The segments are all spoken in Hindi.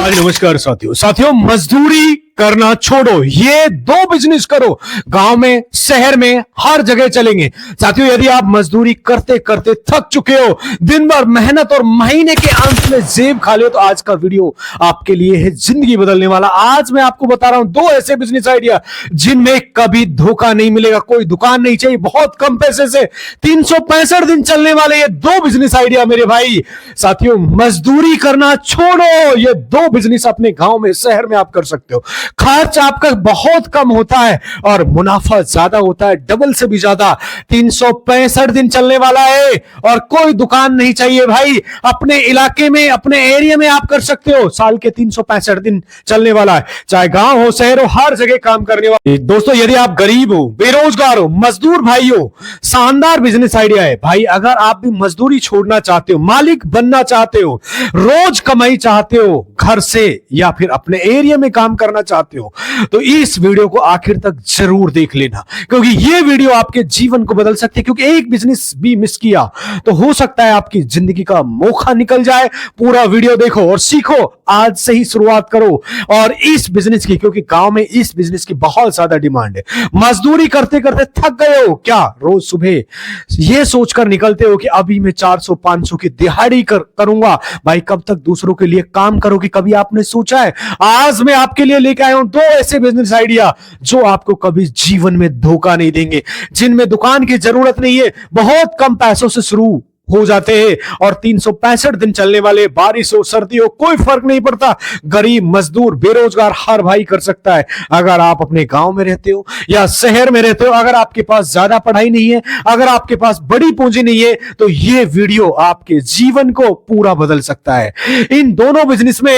नमस्कार साथियों, मजदूरी करना छोड़ो, ये दो बिजनेस करो। गांव में, शहर में, हर जगह चलेंगे। साथियों, यदि आप मजदूरी करते करते थक चुके हो, दिन भर मेहनत और महीने के अंत में जेब खा ले, तो आज का वीडियो आपके लिए है जिंदगी बदलने वाला। आज मैं आपको बता रहा हूं दो ऐसे बिजनेस आइडिया जिनमें कभी धोखा नहीं मिलेगा, कोई दुकान नहीं चाहिए, बहुत कम पैसे से 365 दिन चलने वाले ये दो बिजनेस आइडिया मेरे भाई। साथियों, मजदूरी करना छोड़ो, ये दो बिजनेस अपने गांव में, शहर में आप कर सकते हो। खर्च आपका बहुत कम होता है और मुनाफा ज्यादा होता है, डबल से भी ज्यादा। 365 दिन चलने वाला है और कोई दुकान नहीं चाहिए भाई। अपने इलाके में, अपने एरिया में आप कर सकते हो। साल के 365 दिन चलने वाला है, चाहे गांव हो, शहर हो, हर जगह काम करने वाला। दोस्तों, यदि आप गरीब हो, बेरोजगार हो, मजदूर भाई हो, शानदार बिजनेस आइडिया है भाई। अगर आप भी मजदूरी छोड़ना चाहते हो, मालिक बनना चाहते हो, रोज कमाई चाहते हो घर से, या फिर अपने एरिया में काम करना चाहते हो, तो इस वीडियो को आखिर तक जरूर देख लेना, क्योंकि यह वीडियो आपके जीवन को बदल सकती है। क्योंकि एक बिजनेस भी मिस किया तो हो सकता है आपकी जिंदगी का मोखा निकल जाए। पूरा वीडियो देखो और सीखो, आज से ही शुरुआत करो और इस बिजनेस की, क्योंकि गांव में इस बिजनेस की बहुत ज्यादा डिमांड है। मजदूरी करते करते थक गए हो क्या? रोज सुबह यह सोचकर निकलते हो कि अभी मैं 400-500 की दिहाड़ी करूंगा भाई, कब तक दूसरों के लिए काम करोगे? कभी आपने सोचा है? आज मैं आपके लिए लेकर आया हूं दो ऐसे बिजनेस आइडिया जो आपको कभी जीवन में धोखा नहीं देंगे, जिनमें दुकान की जरूरत नहीं है, बहुत कम पैसों से शुरू हो जाते हैं और 365 दिन चलने वाले। बारिश हो, सर्दी हो, कोई फर्क नहीं पड़ता। गरीब, मजदूर, बेरोजगार, हर भाई कर सकता है। अगर आप अपने गांव में रहते हो या शहर में रहते हो, अगर आपके पास ज्यादा पढ़ाई नहीं है, अगर आपके पास बड़ी पूंजी नहीं है, तो यह वीडियो आपके जीवन को पूरा बदल सकता है। इन दोनों बिजनेस में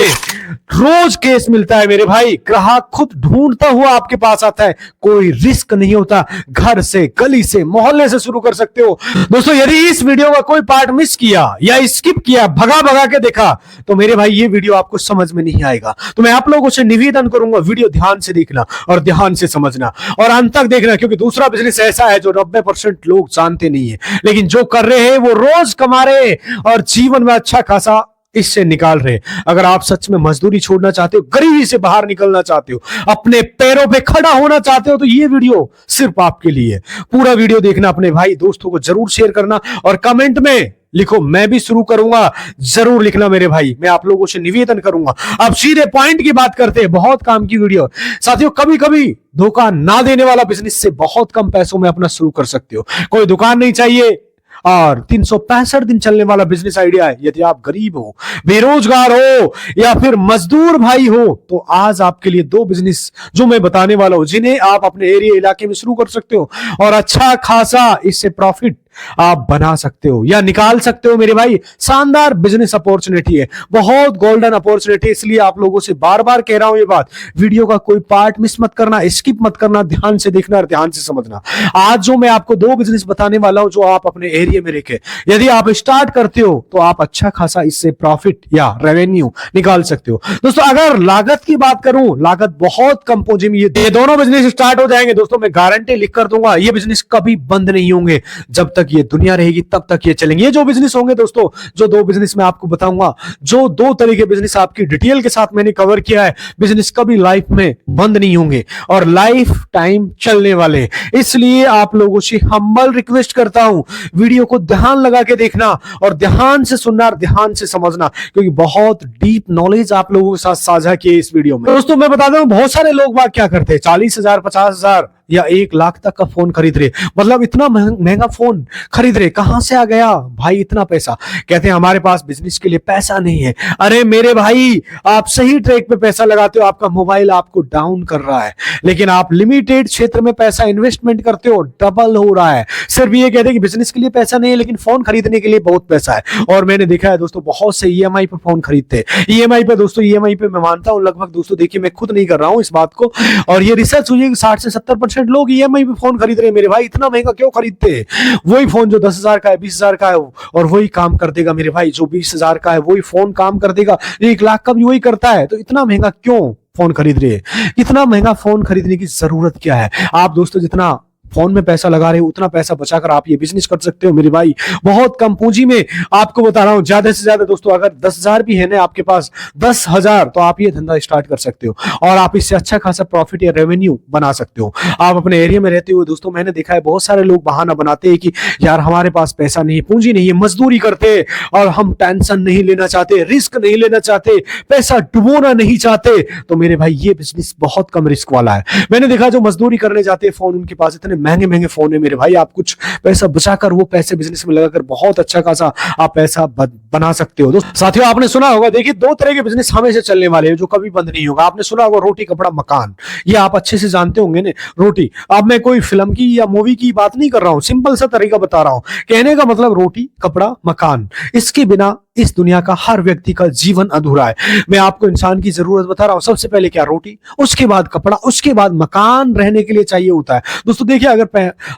रोज केस मिलता है मेरे भाई, ग्राहक खुद ढूंढता हुआ आपके पास आता है, कोई रिस्क नहीं होता। घर से, गली से, मोहल्ले से शुरू कर सकते हो। दोस्तों, यदि इस वीडियो का कोई पार्ट मिस किया या स्किप किया, भगा भगा के देखा, तो मेरे भाई ये वीडियो आपको समझ में नहीं आएगा। तो मैं आप लोगों से निवेदन करूंगा, वीडियो ध्यान से देखना और ध्यान से समझना और अंत तक देखना, क्योंकि दूसरा बिजनेस ऐसा है जो 90% लोग जानते नहीं है, लेकिन जो कर रहे हैं वो रोज कमा रहे हैं और जीवन में अच्छा खासा इससे निकाल रहे। अगर आप सच में मजदूरी छोड़ना चाहते हो, गरीबी से बाहर निकलना चाहते हो, अपने पैरों पे खड़ा होना चाहते हो, तो ये वीडियो सिर्फ आपके लिए। पूरा वीडियो देखना, अपने भाई दोस्तों को जरूर शेयर करना और कमेंट में लिखो मैं भी शुरू करूंगा, जरूर लिखना मेरे भाई, मैं आप लोगों से निवेदन करूंगा। अब सीधे पॉइंट की बात करते हैं, बहुत काम की वीडियो। साथियों, कभी कभी धोखा ना देने वाला बिजनेस से बहुत कम पैसों में अपना शुरू कर सकते हो। कोई दुकान नहीं चाहिए और 365 दिन चलने वाला बिजनेस आइडिया है। यदि आप गरीब हो, बेरोजगार हो या फिर मजदूर भाई हो, तो आज आपके लिए दो बिजनेस जो मैं बताने वाला हूं, जिन्हें आप अपने एरिया, इलाके में शुरू कर सकते हो और अच्छा खासा इससे प्रॉफिट आप बना सकते हो या निकाल सकते हो मेरे भाई। शानदार बिजनेस अपॉर्चुनिटी है, बहुत गोल्डन अपॉर्चुनिटी। इसलिए आप लोगों से बार बार कह रहा हूं ये बात, वीडियो का कोई पार्ट मिस मत करना, स्किप मत करना, ध्यान से देखना और ध्यान से समझना। आज जो मैं आपको दो बिजनेस बताने वाला हूं, जो आप अपने एरिया में रखे, यदि आप स्टार्ट करते हो तो आप अच्छा खासा इससे प्रॉफिट या रेवेन्यू निकाल सकते हो। दोस्तों, अगर लागत की बात करूं, लागत बहुत कम पूंजी में ये दोनों बिजनेस स्टार्ट हो जाएंगे। दोस्तों, मैं गारंटी लिख कर दूंगा, ये बिजनेस कभी बंद नहीं होंगे। जब तक ये दुनिया रहेगी तब तक ये चलेंगे। ये जो बिजनेस होंगे दोस्तों, जो दो बिजनेस मैं आपको बताऊंगा, जो दो तरह के बिजनेस आपकी डिटेल के साथ मैंने कवर किया है, बिजनेस कभी लाइफ में बंद नहीं होंगे और लाइफ टाइम चलने वाले। इसलिए आप लोगों से हम्बल रिक्वेस्ट करता हूं, वीडियो को ध्यान लगा के देखना और ध्यान से सुनना और ध्यान से समझना, क्योंकि बहुत डीप नॉलेज आप लोगों के साथ साझा किए इस वीडियो में। दोस्तों, मैं बता दूं, बहुत सारे लोग बात क्या करते हैं, 40,000, 50,000 या 1,00,000 तक का फोन खरीद रहे, मतलब इतना महंगा फोन खरीद रहे। कहां से आ गया भाई इतना पैसा? कहते हैं हमारे पास बिजनेस के लिए पैसा नहीं है। अरे मेरे भाई, आप सही ट्रैक पे पैसा लगाते हो, आपका मोबाइल आपको डाउन कर रहा है, लेकिन आप लिमिटेड क्षेत्र में पैसा इन्वेस्टमेंट करते हो, डबल हो रहा है। सिर्फ ये कहते हैं कि बिजनेस के लिए पैसा नहीं है, लेकिन फोन खरीदने के लिए बहुत पैसा है। और मैंने देखा है दोस्तों, बहुत से ईएमआई पर फोन खरीदते हैं। ईएमआई पे दोस्तों, ईएमआई पे मैं मानता हूं लगभग, दोस्तों देखिए, मैं खुद नहीं कर रहा हूं इस बात को, और ये रिसर्च हुई है कि 60 से 70% लोग ईएमआई पे फोन खरीद रहे हैं मेरे भाई। इतना महंगा क्यों खरीदते हैं? वही फोन जो 10,000 का है, 20,000 का है, और वही काम कर देगा मेरे भाई। जो 20,000 का है वही फोन काम कर देगा, 1,00,000 का भी वही करता है। तो इतना महंगा क्यों फोन खरीद रहे हैं? इतना महंगा फोन खरीदने की जरूरत क्या है? आप दोस्तों जितना फोन में पैसा लगा रहे हो उतना पैसा बचाकर आप ये बिजनेस कर सकते हो मेरे भाई। बहुत कम पूंजी में आपको बता रहा हूं, ज्यादा से ज्यादा दोस्तों अगर 10,000 भी है ना आपके पास, 10,000, तो आप ये धंधा स्टार्ट कर सकते हो और आप इससे अच्छा खासा प्रॉफिट या रेवेन्यू बना सकते हो। आप अपने एरिया में रहते हो दोस्तों, मैंने देखा है बहुत सारे लोग बहाना बनाते हैं कि यार हमारे पास पैसा नहीं है, पूंजी नहीं है, मजदूरी करते और हम टेंशन नहीं लेना चाहते, रिस्क नहीं लेना चाहते, पैसा डुबोना नहीं चाहते। तो मेरे भाई ये बिजनेस बहुत कम रिस्क वाला है। मैंने देखा जो मजदूरी करने जाते हैं, फोन उनके पास इतने महंगे महंगे फोन है मेरे भाई, आप कुछ पैसा बचाकर वो पैसे बिजनेस में लगाकर बहुत अच्छा खासा आप पैसा बना सकते हो। दोस्तों साथियों आपने सुना होगा, देखिए दो तरह के बिजनेस हमेशा चलने वाले हैं जो कभी बंद नहीं होगा। आपने सुना होगा रोटी कपड़ा मकान, ये आप अच्छे से जानते होंगे ना। रोटी, अब मैं कोई फिल्म की या मूवी की बात नहीं कर रहा हूं, सिंपल सा तरीका बता रहा हूं कहने का मतलब, रोटी कपड़ा मकान, इसके बिना इस दुनिया का हर व्यक्ति का जीवन अधूरा है। मैं आपको इंसान की जरूरत बता रहा हूं, सबसे पहले क्या, रोटी, उसके बाद कपड़ा, उसके बाद मकान रहने के लिए चाहिए होता है। दोस्तों देखिए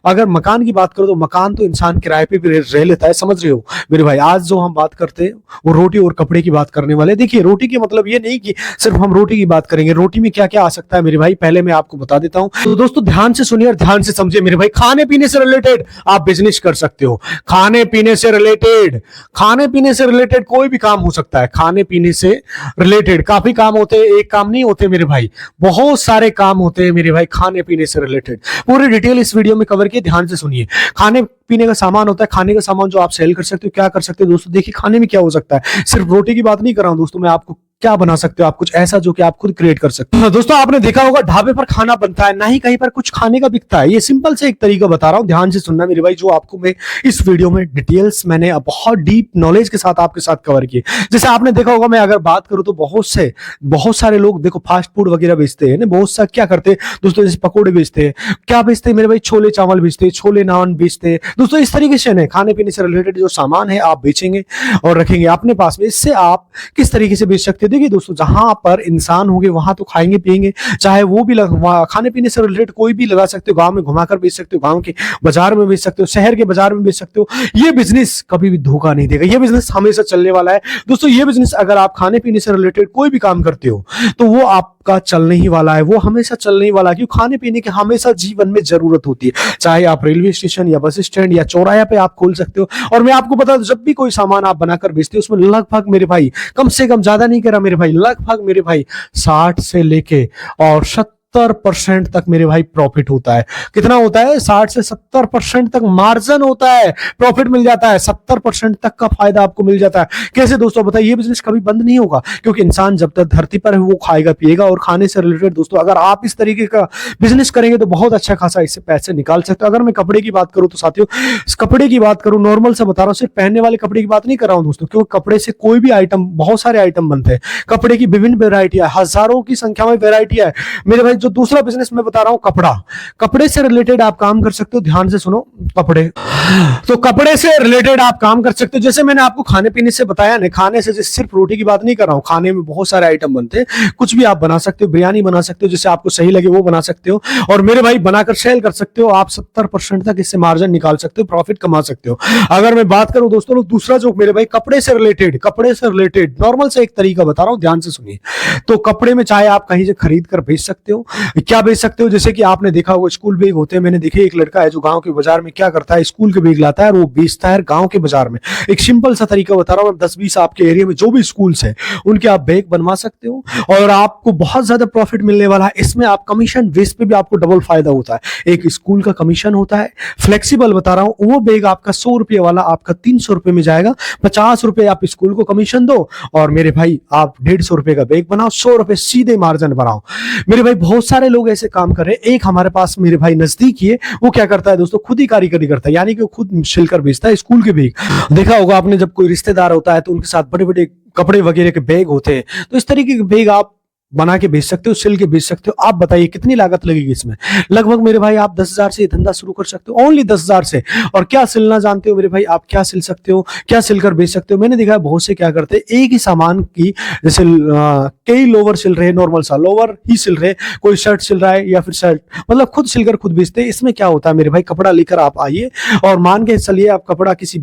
अगर मकान की बात करो तो मकान तो इंसान किराए पे भी रह लेता है, समझ रहे हो मेरे भाई। आज जो हम बात करते हैं वो रोटी और कपड़े की बात करने वाले। देखिए रोटी के मतलब ये नहीं कि सिर्फ हम रोटी की बात करेंगे, रोटी में क्या क्या आ सकता है मेरे भाई, पहले मैं आपको बता देता हूं। तो दोस्तों ध्यान से सुनिए और ध्यान से समझिए मेरे भाई। खाने पीने से रिलेटेड आप बिजनेस कर सकते हो, खाने पीने से रिलेटेड कोई भी काम हो सकता है। खाने पीने से रिलेटेड काफी काम होते हैं, एक काम नहीं होते मेरे भाई, बहुत सारे काम होते हैं मेरे भाई खाने पीने से रिलेटेड। पूरी डिटेल इस वीडियो में कवर किए, ध्यान से सुनिए। खाने पीने का सामान होता है, खाने का सामान जो आप सेल कर सकते हो, क्या कर सकते हो दोस्तों। देखिए खाने में क्या हो सकता है, सिर्फ रोटी की बात नहीं कर रहा हूं दोस्तों, मैं आपको क्या बना सकते हो आप कुछ ऐसा जो कि आप खुद क्रिएट कर सकते हो। दोस्तों आपने देखा होगा ढाबे पर खाना बनता है, ना ही कहीं पर कुछ खाने का बिकता है। ये सिंपल से एक तरीका बता रहा हूं, ध्यान से सुनना मेरे भाई, जो आपको मैं इस वीडियो में डिटेल्स मैंने बहुत डीप नॉलेज के साथ आपके साथ कवर किए। जैसे आपने देखा होगा, मैं अगर बात करूं तो बहुत सारे लोग देखो फास्ट फूड वगैरह बेचते हैं ना, बहुत सा क्या करते हैं दोस्तों, जैसे पकौड़े बेचते हैं, क्या बेचते हैं मेरे भाई, छोले चावल बेचते हैं, छोले नान बेचते हैं दोस्तों। इस तरीके से खाने पीने से रिलेटेड जो सामान है आप बेचेंगे और रखेंगे अपने पास में। इससे आप किस तरीके से बेच सकते हैं, देखिए दोस्तों जहां पर इंसान होंगे वहां तो खाएंगे पिएंगे, चाहे वो भी खाने पीने से रिलेटेड कोई भी लगा सकते हो, गांव में घुमाकर बेच सकते हो, गांव के बाजार में बेच सकते हो, शहर के बाजार में बेच सकते हो। ये बिजनेस कभी भी धोखा नहीं देगा, ये बिजनेस हमेशा चलने वाला है दोस्तों। ये बिजनेस अगर आप खाने पीने से रिलेटेड कोई भी काम करते हो तो वो आपका चलने ही वाला है, वो हमेशा चलने ही वाला है, क्योंकि खाने पीने की हमेशा जीवन में जरूरत होती है। चाहे आप रेलवे स्टेशन या बस स्टैंड या चौराहे पे आप खोल सकते हो। और मैं आपको बता दूं, जब भी कोई सामान आप बनाकर बेचते हो उसमें लगभग मेरे भाई, कम से कम, ज्यादा नहीं कह रहा मेरे भाई, लगभग मेरे भाई 60 से लेके और 70% तक मेरे भाई प्रॉफिट होता है। कितना होता है, 60 से 70% तक मार्जिन होता है, प्रॉफिट मिल जाता है, 70% तक का फायदा आपको मिल जाता है। कैसे दोस्तों बताइए, ये बिजनेस कभी बंद नहीं होगा, क्योंकि इंसान जब तक धरती पर है वो खाएगा पिएगा। और खाने से रिलेटेड दोस्तों अगर आप इस तरीके का बिजनेस करेंगे तो बहुत अच्छा खासा इससे पैसे निकाल सकते हो। अगर मैं कपड़े की बात करूं तो साथियों, कपड़े की बात करूं, नॉर्मल से बता रहा हूं, सिर्फ पहनने वाले कपड़े की बात नहीं कर रहा हूं दोस्तों, क्योंकि कपड़े से कोई भी आइटम, बहुत सारे आइटम बनते हैं, कपड़े की विभिन्न वेरायटी है, हजारों की संख्या में वेरायटी है मेरे भाई। जो दूसरा बिजनेस मैं बता रहा हूं कपड़ा, कपड़े से रिलेटेड आप काम कर सकते हो, ध्यान से सुनो। कपड़े से रिलेटेड आप काम कर सकते हो। जैसे मैंने आपको खाने पीने से बताया ना, खाने से सिर्फ रोटी की बात नहीं कर रहा हूं, खाने में बहुत सारे आइटम बनते हैं, कुछ भी आप बना सकते हो, बिरयानी बना सकते हो, जैसे आपको सही लगे वो बना सकते हो और मेरे भाई बनाकर सेल कर सकते हो। आप 70% तक इससे मार्जिन निकाल सकते हो, प्रॉफिट कमा सकते हो। अगर मैं बात करूं दोस्तों दूसरा जो मेरे भाई कपड़े से रिलेटेड नॉर्मल से एक तरीका बता रहा हूं, ध्यान से सुनिए। तो कपड़े में चाहे आप कहीं से खरीद कर बेच सकते हो, क्या बेच सकते हो, जैसे कि आपने देखा होगा स्कूल बैग होते हैं। मैंने देखे एक लड़का है जो गांव के बाजार में क्या करता है, स्कूल के बैग लाता है और वो बेचता है गांव के बाजार में। एक सिंपल सा तरीका बता रहा हूं, 10-20 आपके एरिया में जो भी स्कूल्स है उनके आप बैग बनवा सकते हो और आपको बहुत ज्यादा प्रॉफिट मिलने वाला है। इसमें आप कमीशन बेस पे भी आपको डबल फायदा होता है। एक स्कूल का कमीशन होता है, फ्लेक्सिबल बता रहा हूं, वो बैग आपका 100 रुपये वाला आपका 300 रुपये में जाएगा। 50 रुपए आप स्कूल को कमीशन दो और मेरे भाई आप 150 रुपए का बैग बनाओ, 100 रुपए सीधे मार्जिन बनाओ। मेरे भाई बहुत सारे लोग ऐसे काम कर रहे हैं। एक हमारे पास मेरे भाई नजदीक ही है, वो क्या करता है दोस्तों, खुद ही कारीगरी करता है, यानी कि वो खुद सिलकर बेचता है स्कूल के बैग। देखा होगा आपने, जब कोई रिश्तेदार होता है तो उनके साथ बड़े बड़े कपड़े वगैरह के बैग होते हैं, तो इस तरीके के बैग आप बना के बेच सकते हो, सिल के बेच सकते हो। आप बताइए कितनी लागत लगेगी इसमें, लगभग मेरे भाई आप 10,000 से धंधा शुरू कर सकते हो, ओनली 10,000 से। और क्या सिलना जानते हो मेरे भाई, आप क्या सिल सकते हो, क्या सिलकर बेच सकते हो। मैंने देखा है बहुत से क्या करते हैं, एक ही सामान की जैसे कई लोवर सिल रहे, नॉर्मल सा लोवर ही सिल रहे, कोई शर्ट सिल रहा है या फिर शर्ट, मतलब खुद सिलकर खुद बेचते हैं। इसमें क्या होता है मेरे भाई, कपड़ा लेकर आप आइए और मान के चलिए आप कपड़ा किसी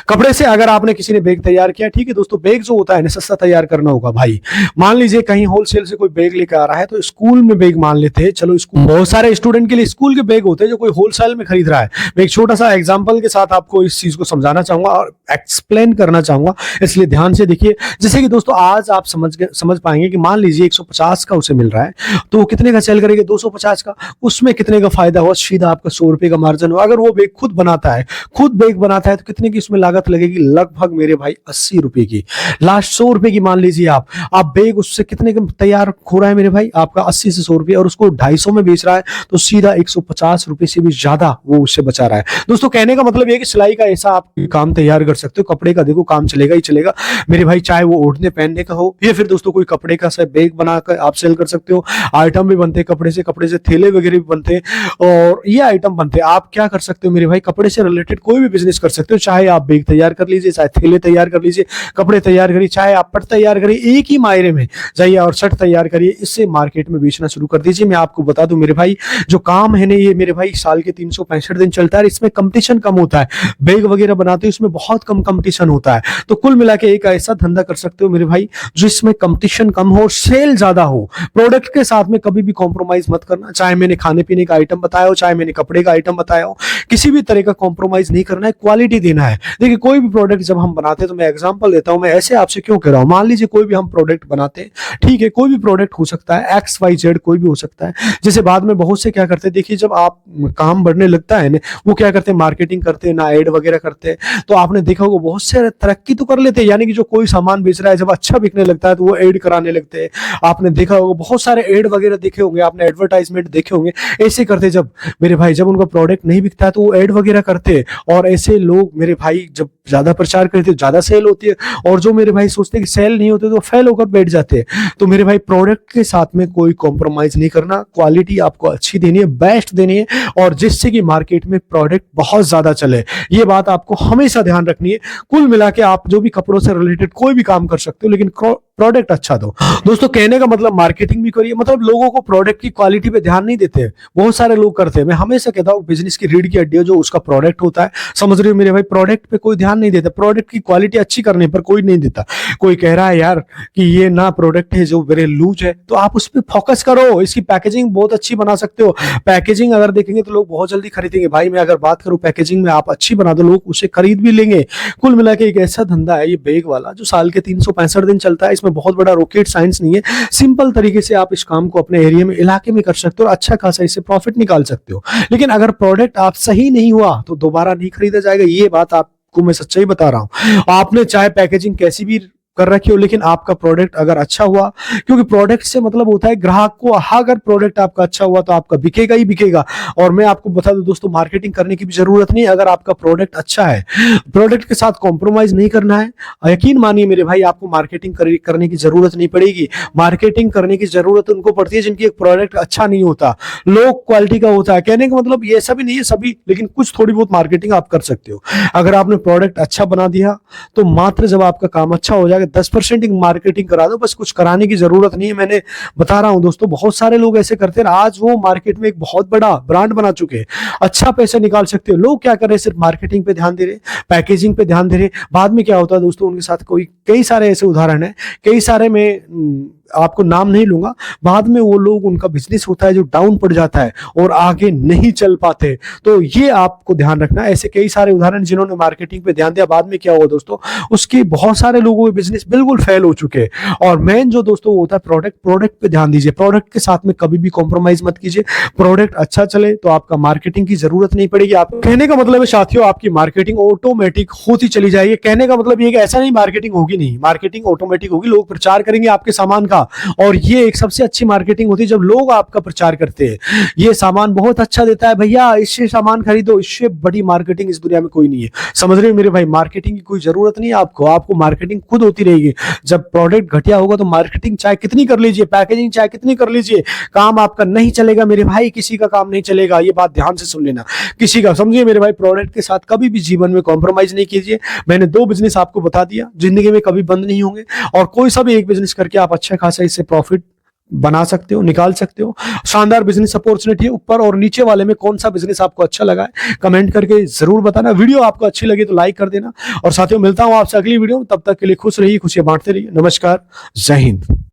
कपड़े से अगर आपने किसी ने बैग तैयार किया, ठीक है दोस्तों, बैग जो होता है ना सस्ता तैयार करना होगा भाई। मान लीजिए कहीं होलसेल से कोई बैग लेकर आ रहा है, तो स्कूल में बैग मान लेते हैं, चलो स्कूल, बहुत सारे स्टूडेंट के लिए स्कूल के बैग होते हैं जो कोई होलसेल में खरीद रहा है। मैं एक छोटा सा एग्जांपल के साथ आपको इस चीज को समझाना चाहूंगा और एक्सप्लेन करना चाहूंगा, इसलिए ध्यान से देखिए। जैसे कि दोस्तों आज आप समझ पाएंगे कि मान लीजिए 150 का उसे मिल रहा है, तो वो कितने का सेल करेगा, 250 का। उसमें कितने का फायदा हुआ, सीधा आपका 100 रुपए का मार्जिन हुआ। अगर वो बैग खुद बनाता है, खुद बैग बनाता है, तो कितने की उसमें लागत लगेगी, लगभग मेरे भाई 80 रुपए की। लास्ट 100 रुपए की मान लीजिए आप बैग उससे कितने का तैयार हो रहा है मेरे भाई, आपका 80 से 100 रुपए, और उसको 250 में बेच रहा है, तो सीधा 150 रुपए से भी ज्यादा वो उससे बचा रहा है। दोस्तों कहने का मतलब ये कि सिलाई का ऐसा आप काम तैयार कर सकते हो, कपड़े का देखो काम चलेगा ही चलेगा मेरे भाई, चाहे वो ओढ़ने पहनने का हो या फिर दोस्तों कोई कपड़े का बैग बनाकर आप सेल कर सकते हो। आइटम भी बनते हैं कपड़े से थैले वगैरह भी बनते हैं, और ये आइटम बनते हैं। आप क्या कर सकते हो मेरे भाई, कपड़े से रिलेटेड कोई भी बिजनेस कर सकते हो, चाहे आप बैग तैयार कर लीजिए, चाहे थैले तैयार कर लीजिए, कपड़े तैयार करिए, चाहे आप पट तैयार करिए, एक ही मायरे में जाइए और शर्ट तैयार करिए, इससे मार्केट में बेचना शुरू कर दीजिए। मैं आपको बता दूं मेरे भाई, जो काम है ना ये मेरे भाई साल के 365 दिन चलता है, इसमें कंपटीशन कम होता है। बैग वगैरह बनाते हो इसमें बहुत कम कंपटीशन होता है, तो कुल मिला के एक ऐसा धंधा कर सकते हो मेरे भाई जिसमें कंपटीशन कम हो, सेल ज्यादा हो। प्रोडक्ट के साथ में कभी भी कॉम्प्रोमाइज मत करना, चाहे मैंने खाने पीने का आइटम बताया हो, चाहे मैंने कपड़े का आइटम बताया हो, किसी भी तरह का कॉम्प्रोमाइज नहीं करना है, क्वालिटी देना है। देखिए कोई भी प्रोडक्ट जब हम बनाते हैं, तो मैं एग्जांपल देता हूं, मैं ऐसे आपसे क्यों कह रहा हूं, मान लीजिए कोई भी हम प्रोडक्ट बनाते हैं, ठीक है, कोई भी प्रोडक्ट हो सकता है, XYZ कोई भी हो सकता है। जैसे बाद में बहुत से क्या करते हैं, देखिए जब आप काम बढ़ने लगता है ना, वो क्या करते हैं, मार्केटिंग करते हैं ना, एड वगैरह करते हैं। तो आपने देखा होगा बहुत से तरक्की तो कर लेते हैं, यानी कि जो कोई सामान बेच रहा है जब अच्छा बिकने लगता है तो वो एड कराने लगते हैं। आपने देखा होगा बहुत सारे एड वगैरह देखे होंगे, आपने एडवर्टाइजमेंट देखे होंगे, ऐसे करते जब मेरे भाई जब उनका प्रोडक्ट नहीं बिकता है तो वो एड वगैरह करते हैं, और ऐसे लोग मेरे भाई जब ज्यादा प्रचार करते हैं ज्यादा सेल होती है, और जो मेरे भाई सोचते हैं कि सेल नहीं होते तो फेल होकर बैठ जाते हैं। तो मेरे भाई प्रोडक्ट के साथ में कोई कॉम्प्रोमाइज नहीं करना, क्वालिटी आपको अच्छी देनी है, बेस्ट देनी है, और जिससे कि मार्केट में प्रोडक्ट बहुत ज्यादा चले, ये बात आपको हमेशा ध्यान रखनी है। कुल मिला के आप जो भी कपड़ों से रिलेटेड कोई भी काम कर सकते हो, लेकिन प्रोडक्ट अच्छा दो। दोस्तों कहने का मतलब मार्केटिंग भी करिए, मतलब लोगों को प्रोडक्ट की क्वालिटी पे ध्यान नहीं देते, बहुत सारे लोग करते हैं। मैं हमेशा कहता हूँ बिजनेस की रीढ़ की हड्डी जो उसका प्रोडक्ट होता है, समझ रहे हो मेरे भाई, प्रोडक्ट पे कोई ध्यान नहीं देता, प्रोडक्ट की क्वालिटी अच्छी करने पर कोई नहीं देता। कोई कह रहा है यार कि ये ना प्रोडक्ट है जो वेरी लूज है, तो आप उस पर फोकस करो, इसकी पैकेजिंग बहुत अच्छी बना सकते हो। पैकेजिंग अगर देखेंगे तो लोग बहुत जल्दी खरीदेंगे भाई। मैं अगर बात करूं पैकेजिंग में आप अच्छी बना दो, लोग उसे खरीद भी लेंगे। कुल मिला के एक ऐसा धंधा है ये बैग वाला जो साल के 365 दिन चलता है। इसमें बहुत बड़ा रॉकेट साइंस नहीं है, सिंपल तरीके से आप इस काम को अपने एरिया में, इलाके में कर सकते हो और अच्छा खासा इससे प्रॉफिट निकाल सकते हो। लेकिन अगर प्रोडक्ट आप सही नहीं हुआ तो दोबारा नहीं खरीदा जाएगा, ये बात आपको मैं सच्चाई बता रहा हूं। आपने चाहे पैकेजिंग कैसी भी कर रखी हो, लेकिन आपका प्रोडक्ट अगर अच्छा हुआ, क्योंकि प्रोडक्ट से मतलब होता है ग्राहक को, अगर प्रोडक्ट आपका अच्छा हुआ तो आपका बिकेगा ही बिकेगा। और मैं आपको बता दूं दोस्तों, मार्केटिंग करने की भी जरूरत नहीं है अगर आपका प्रोडक्ट अच्छा है, प्रोडक्ट के साथ कॉम्प्रोमाइज नहीं करना है। यकीन मानिए मेरे भाई, आपको मार्केटिंग करने की जरूरत नहीं पड़ेगी। मार्केटिंग करने की जरूरत उनको पड़ती है जिनकी एक प्रोडक्ट अच्छा नहीं होता, लो क्वालिटी का होता है। कहने का मतलब ये सभी नहीं है, सभी, लेकिन कुछ थोड़ी बहुत मार्केटिंग आप कर सकते हो। अगर आपने प्रोडक्ट अच्छा बना दिया तो मात्र जब आपका काम अच्छा हो जाएगा 10% मार्केटिंग करा दो, बस कुछ कराने की जरूरत नहीं है। मैंने बता रहा हूं दोस्तों, बहुत सारे लोग ऐसे करते हैं, आज वो मार्केट में एक बहुत बड़ा ब्रांड बना चुके हैं, अच्छा पैसा निकाल सकते हो। लोग क्या कर रहे हैं, सिर्फ मार्केटिंग पे ध्यान दे रहे, पैकेजिंग पे ध्यान दे रहे। बाद में क्या होता है दोस्तों, उनके साथ कई सारे ऐसे उदाहरण है, कई सारे में आपको नाम नहीं लूंगा। बाद में वो लोग, उनका बिजनेस होता है जो डाउन पड़ जाता है और आगे नहीं चल पाते। तो ये आपको ध्यान रखना। ऐसे कई सारे उदाहरण जिन्होंने मार्केटिंग पे ध्यान दिया, बाद में क्या हुआ दोस्तों, उसके बहुत सारे लोगों के बिजनेस बिल्कुल फेल हो चुके हैं। और मेन जो दोस्तों होता है प्रोडक्ट पे ध्यान दीजिए, प्रोडक्ट के साथ में कभी भी कॉम्प्रोमाइज मत कीजिए। प्रोडक्ट अच्छा चले तो आपका मार्केटिंग की जरूरत नहीं पड़ेगी। आप कहने का मतलब है साथियों, आपकी मार्केटिंग ऑटोमेटिक होती चली जाएगी। कहने का मतलब ये कि ऐसा नहीं मार्केटिंग होगी नहीं, मार्केटिंग ऑटोमेटिक होगी। लोग प्रचार करेंगे आपके सामान का, और ये एक सबसे अच्छी मार्केटिंग होती है जब लोग आपका प्रचार करते हैं। ये सामान बहुत अच्छा देता है भैया, इससे सामान खरीदो, इससे बड़ी मार्केटिंग इस दुनिया में कोई नहीं है। समझ रहे हो मेरे भाई, मार्केटिंग की कोई जरूरत नहीं है आपको मार्केटिंग खुद होती रहेगी। जब प्रोडक्ट घटिया होगा तो मार्केटिंग चाहे कितनी कर लीजिए, पैकेजिंग चाहे कितनी कर लीजिए, काम आपका नहीं चलेगा मेरे भाई, किसी का काम नहीं चलेगा। ये बात ध्यान से सुन लेना, किसी का, समझिए मेरे भाई। प्रोडक्ट के साथ कभी भी जीवन में कॉम्प्रोमाइज नहीं कीजिए। मैंने 2 बिजनेस आपको बता दिया, जिंदगी में कभी बंद नहीं होंगे, और कोई सा भी एक बिजनेस करके आप अच्छा खासा इससे प्रॉफिट बना सकते हो, निकाल सकते हो। शानदार बिजनेस अपॉर्चुनिटी है। ऊपर और नीचे वाले में कौन सा बिजनेस आपको अच्छा लगा है कमेंट करके जरूर बताना। वीडियो आपको अच्छी लगी तो लाइक कर देना। और साथियों मिलता हूं आपसे अगली वीडियो में, तब तक के लिए खुश रहिए, खुशियां बांटते रहिए। नमस्कार, जय हिंद।